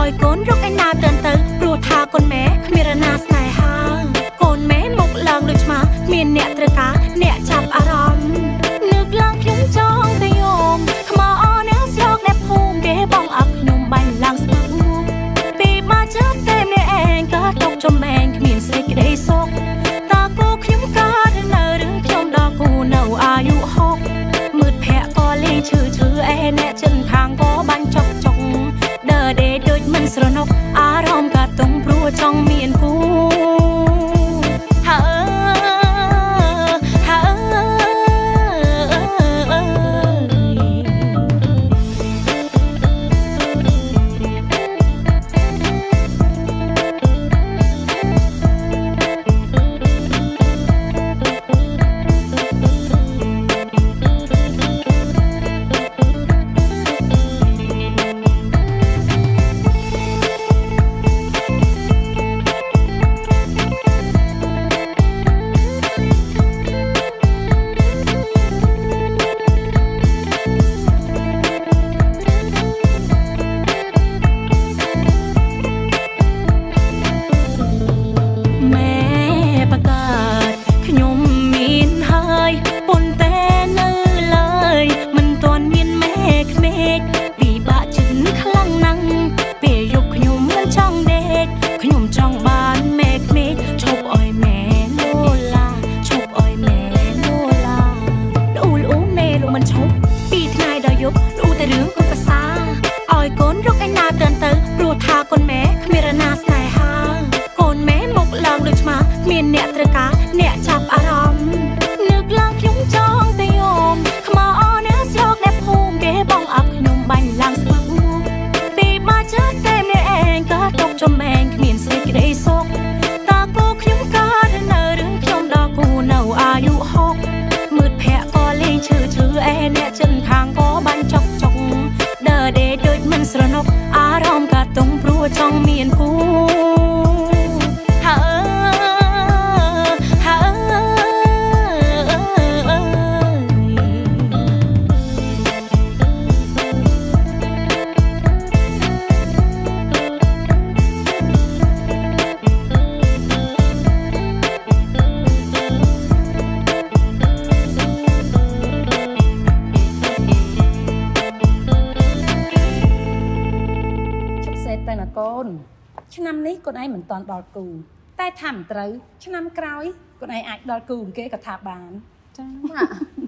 อยโกนรกไอ้นาเตือนเตอปลัวทาคนแม่ขมิรนาสายหางโกนแม่มกลางโดยมาเมียนเนี่ยตระกาเนี่ยจับอารมณ์นึกลางคลุ้มจองตะโยมขมาอ้อเนื้อสยอกแนบภูมิเก๋บ้องอักนมใบลางสมักปีมาเจอเต็มเนี่ยเองก็ตกจมแมงขมิ้นใส่กระไดซกตากูขยุ่มกาดเนอหรือขยมดอกกูเนาอายุหกมืดแผลก็เลี้ยชื่อแอแน่จนทางก็บันจกเดอเดโดยมันสระนกอารมณ์กะตรงปลัวจ้องเมียนกูឆ្នាំនេះកូនឯងមិនតន់ដល់គូតែថាមិនត្រូវឆ្នាំក្រោយកូនឯងអាចដល់គូគេក៏ថាបានចាស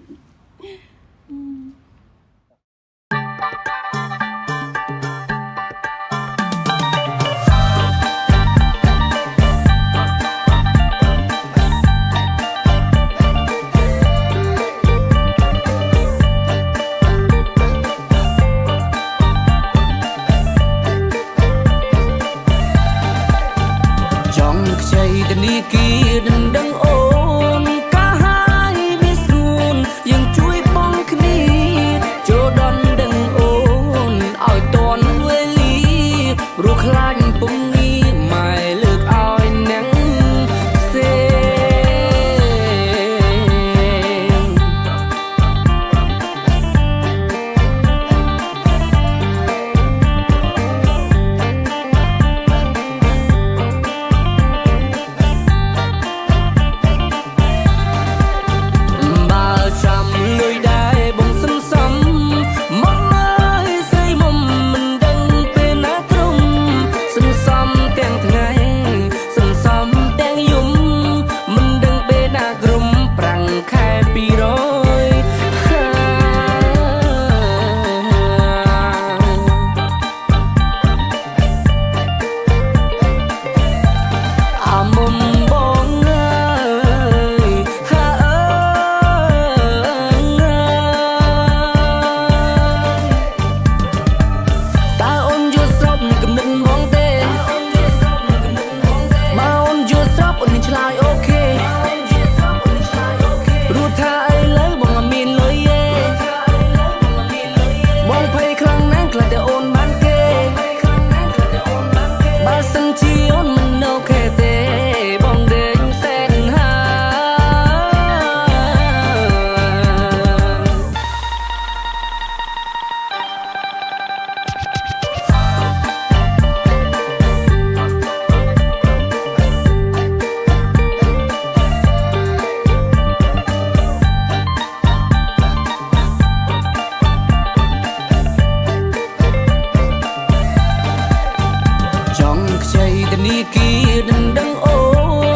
គីដណ្ដឹងអូ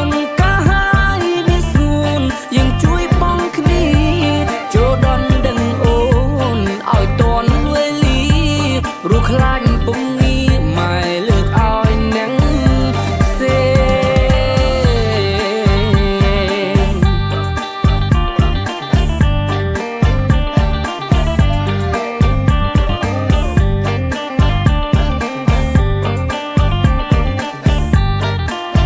នកាហើយនេះស្រួនយើងជួយបងគ្នាចូលដល់ដឹងអូនឲ្យតន់វេលីរੂខ្លាញ់ពុំងាម៉ែលើកឲ្យអ្នកសេ អ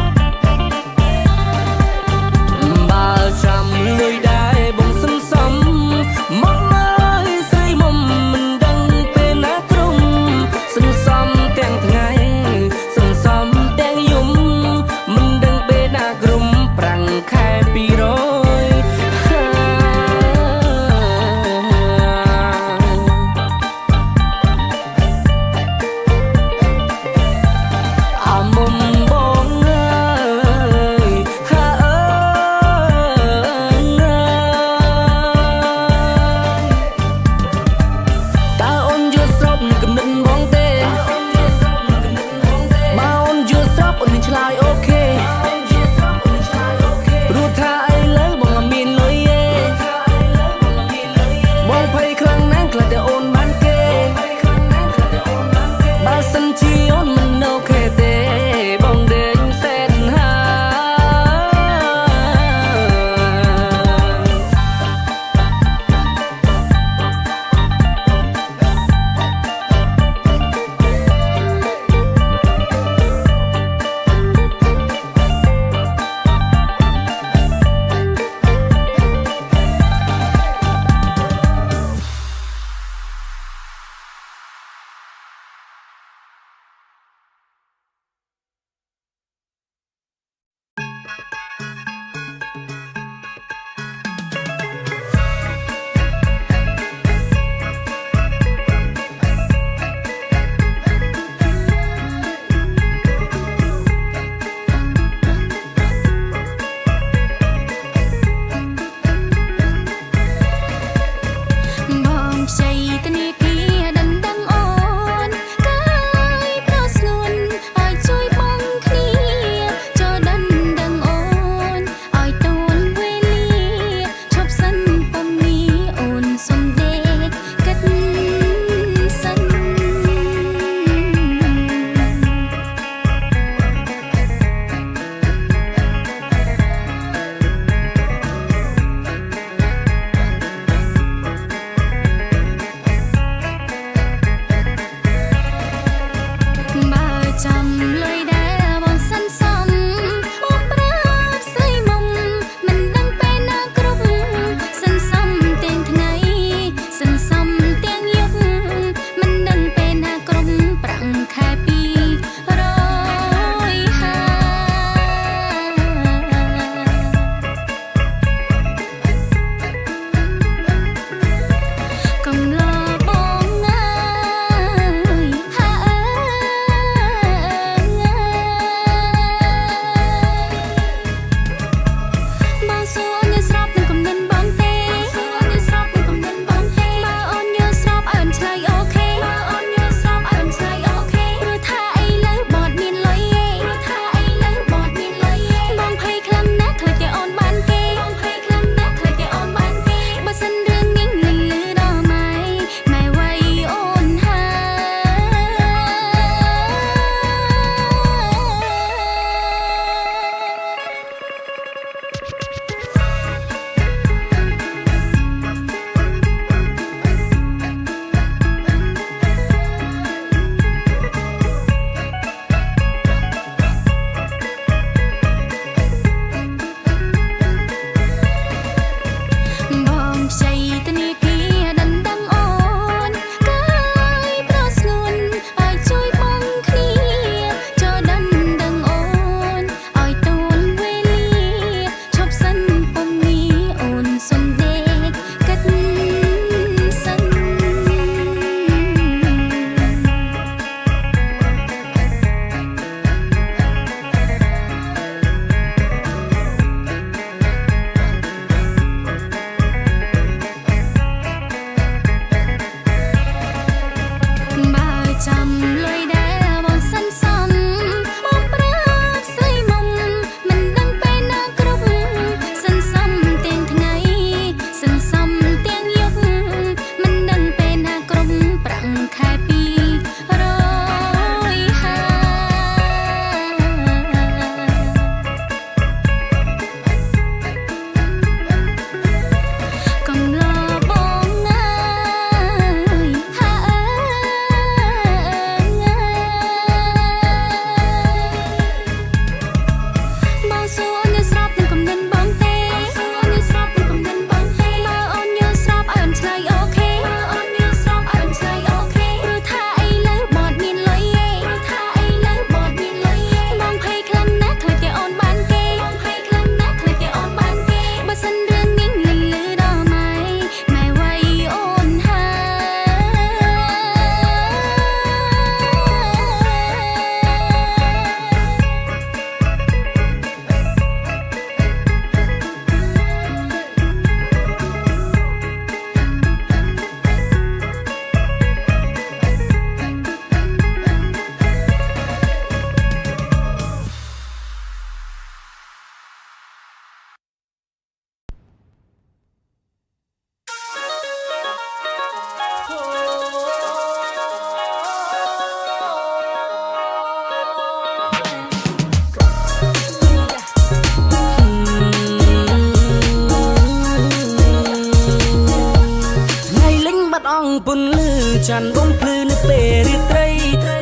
ចាន់វងភ្លឺនៅពេលរាត្រី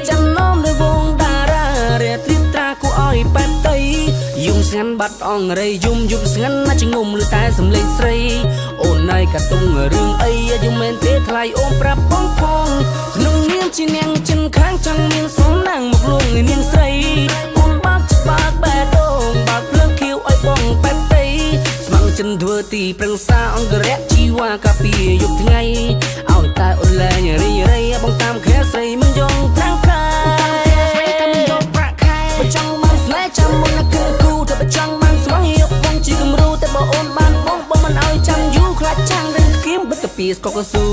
ចាំនោមនៅវងតារារាត្រិត្រាគួរឲ្យបែបតីយំស្ងាត់បាត់អងរៃយំស្ងាត់ណាស់ចងំឬតែសំឡេងស្រីអូនណៃកាតុងរឿងអីយំមែនទេថ្លៃអូនប្រាប់បងផងក្នុងនាមជានាងចិនខាងចង់មានសំណាងមកលួងនាងស្រីអូនបើកច្បាកបែដងបើកភ្លើងខៀវឲ្យបងបែបតីស្មាំងចិនធ្វើទីប្រឹក្សាអង្គរៈជីវ៉ាកាពីយប់ថ្ងៃឲ្យតែអូនលែងរីរៃបងតាមខែស្រីមិនយងត្រាំងខាតែមិនយកប្រាក់ខែបើចង់បានស្នេហ៍ចាំមុនណាគឺគូតែបើចង់បានស្វងយកបងជាគំរូតែបើអូនបានបងមិនឲ្យចាំយូរខ្លាចចាំងរឿងគៀមបិទតាពីស្កកស៊ូ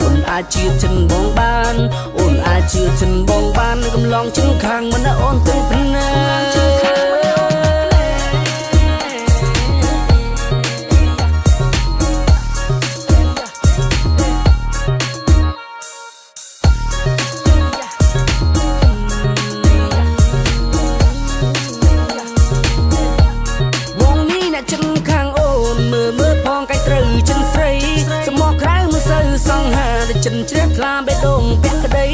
អូនអាចជាចិនបងបានអូនអាចជាចិនបងបានកំឡងចិនខាងមិនអូនទៅព្រណាចិនខាងអូនមើលផងកៃត្រូវចិនស្រីសមក្រៅមើលសូវសង្ហាដែលចិនជ្រះថ្លាបេះដូងពាក់ក្ដី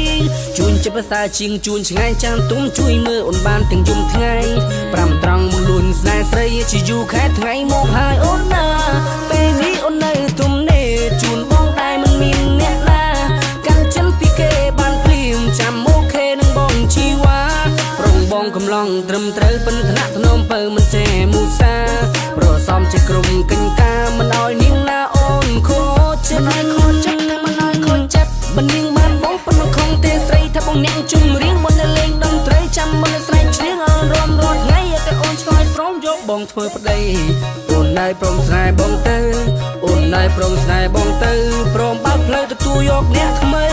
ជួនចិត្តភាសាជាងជួនឆ្ងាយចាំងទុំជួយមើលអូនបានទាំងយំថ្ងៃ5ត្រង់មកលួនស្នេហ៍ស្រីជាយូរខែថ្ងៃមកហើយអូនណាពេលនេះអូននៅទុំនេះជួនបងដែរមិនមានអ្នកណាកាន់ចិនពីគេបានភ្លាមចាំមកខេនឹងបងជីវ៉ាប្រងបងកំឡងត្រឹមត្រូវពិនថ្នាក់ធ្នមពើមិនចេះមូសាប្រសំជាក្រុមកញ្កាមិនឲ្យនាងណាអូនខូចចិត្តមិនឲ្យខូចចិត្តមិននាងបានបងប៉ុន្តែខំទេស្រីថាបងអ្នកជុំរៀងមុននៅលេងតន្ត្រីចាំមុននៅស្រែកច្រៀងអនរំរាត់ថ្ងៃតែអូនឆ្លើយព្រមយកបងធ្វើប្តីអូនណៃព្រមស្នេហ៍បងទៅអូនណៃព្រមស្នេហ៍បងទៅព្រមបើកផ្លូវទទួលយកអ្នកថ្មី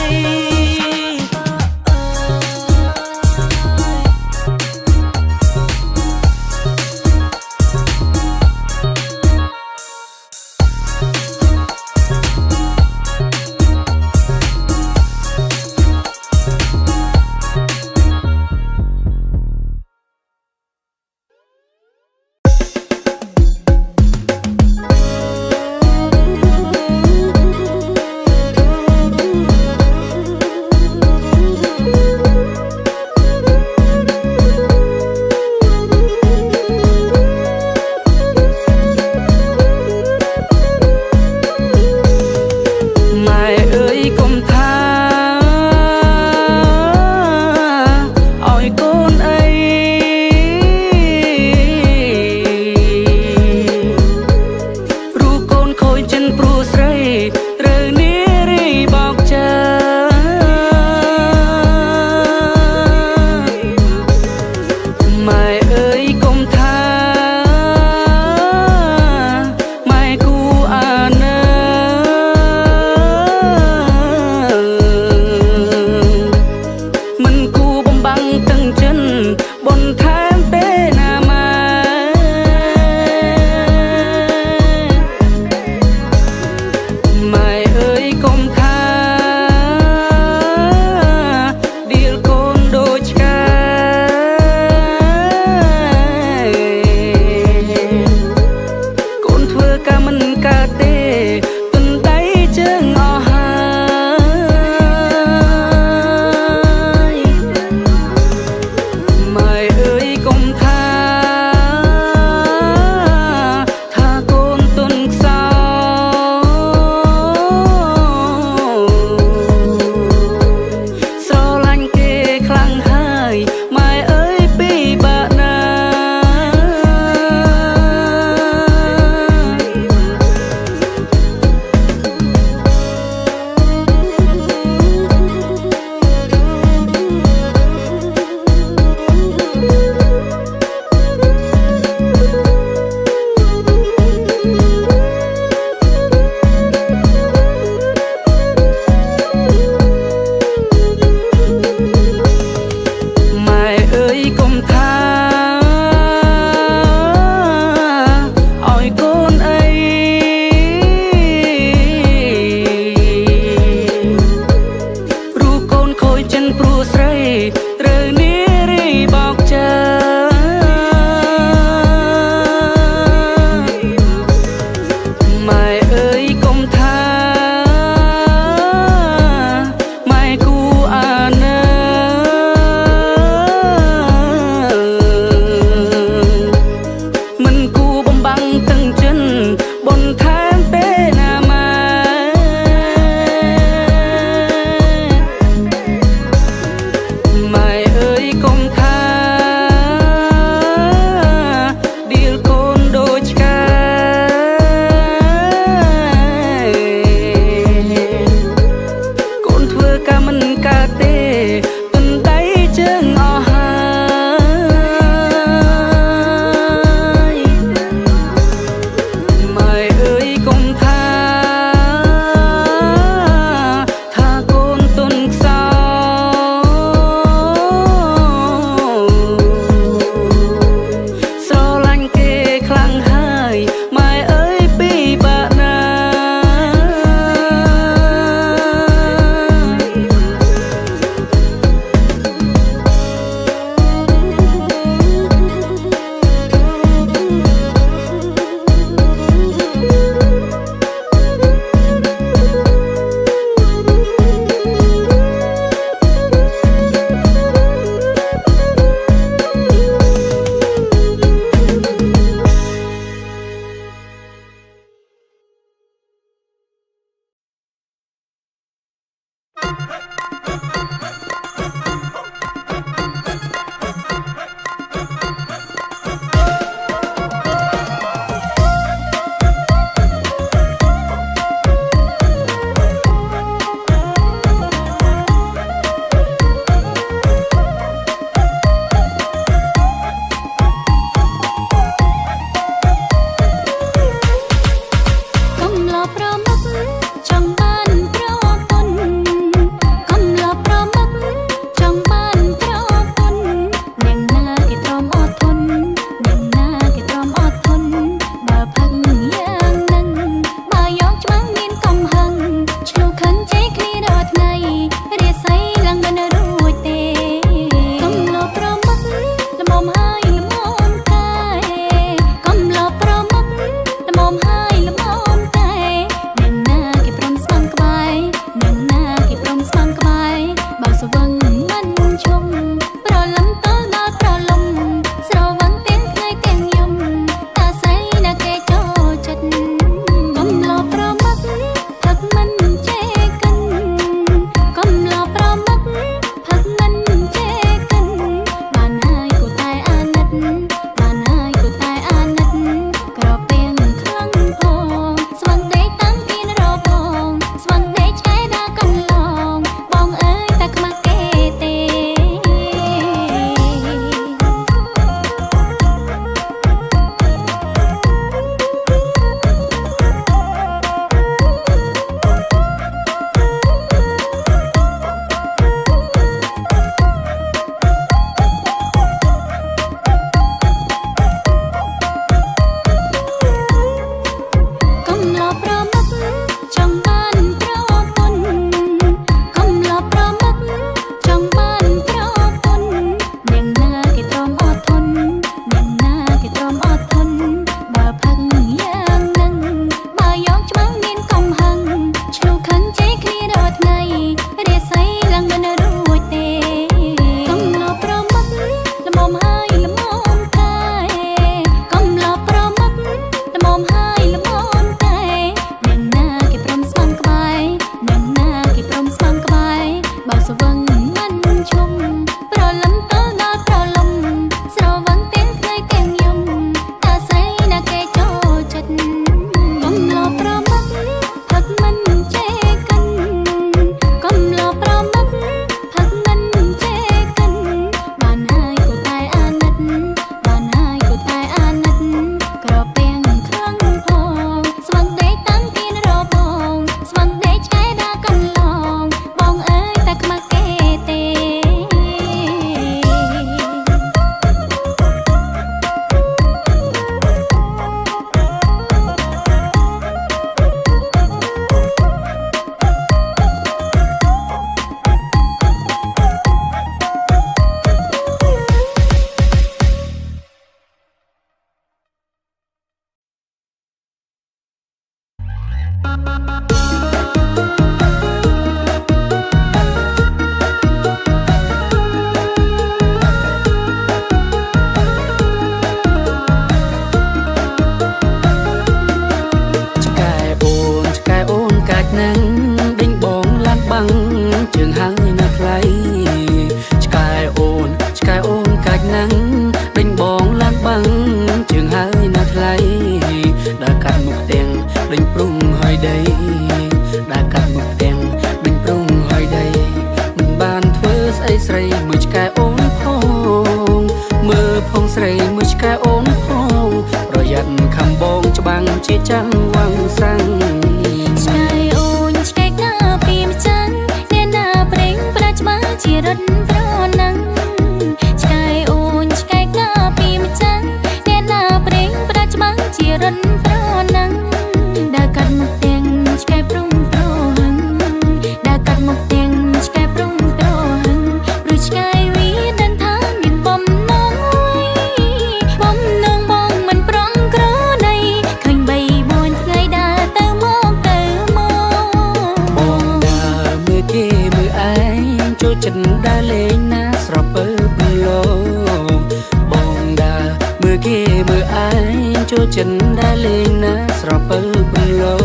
ចិនដែលលេងណាស្រពើប្រឡង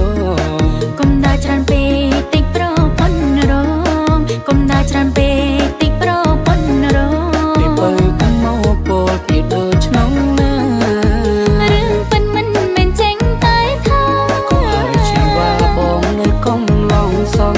កុំដើរច្រើនពេកតិចប្រពន្ធរងកុំដើរច្រើនពេកតិចប្រពន្ធរង ពីបើកុំមកពោលពីដូចឆ្នាំណា រឿងប៉ិនមិនមែនចេញតែថា ក៏ឲ្យជីវ៉ាបងនៅកុំឡងសង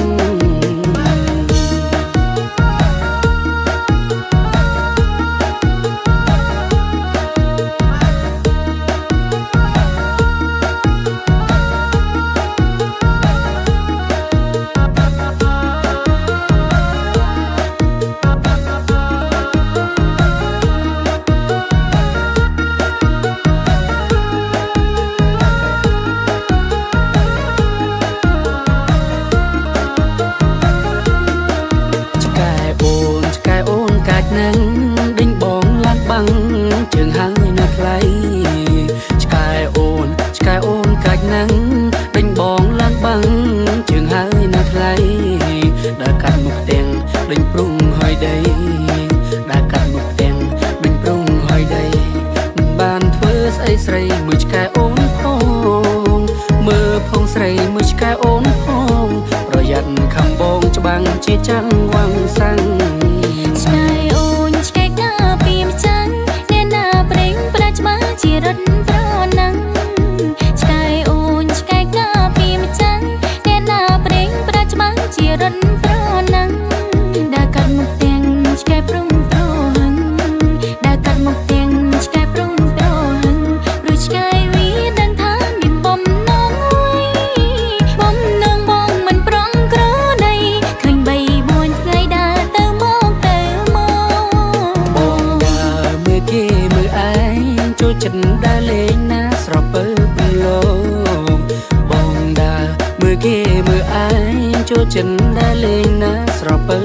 នឹងដេញបងឡើងបាំងជើងហើយនៅខ្លៃឆ្កែអូនកាច់នឹងដេញបងឡើងបាំងជើងហើយនៅខ្លៃដើរកាត់មុខទាំងដេញព្រុងហើយដីដើរកាត់មុខទាំងដេញព្រុងហើយដីមិនបានធ្វើស្អីស្រីមួយឆ្កែអូនផងមើលផងស្រីមួយឆ្កែអូនផងប្រយ័ត្នខំបងច្បាំងជាចាំងវាំងសាំង ជារត់ប្រណាំងឆ្កែអូនឆ្កែកាពីម្ចាស់តែណាប្រេងប្រាច្បាំងជារត់ប្រណាំងដើរកាត់មុខទាំងឆ្កែព្រុងប្រហឹងដើរកាត់មុខទាំងឆ្កែព្រុងប្រហឹងព្រោះឆ្កែវាដឹងថាមានបំណងបំណងបងមិនប្រងក្រដីឃើញ3 4ថ្ងៃដើរទៅមកបងដើរមើលគេមើលឯងចូលចិត្តដើរលេងណាស្រពើប្រឡងបងដើរមើលគេមើលឯងចូលចិត្តដើរលេងណាស្រពើ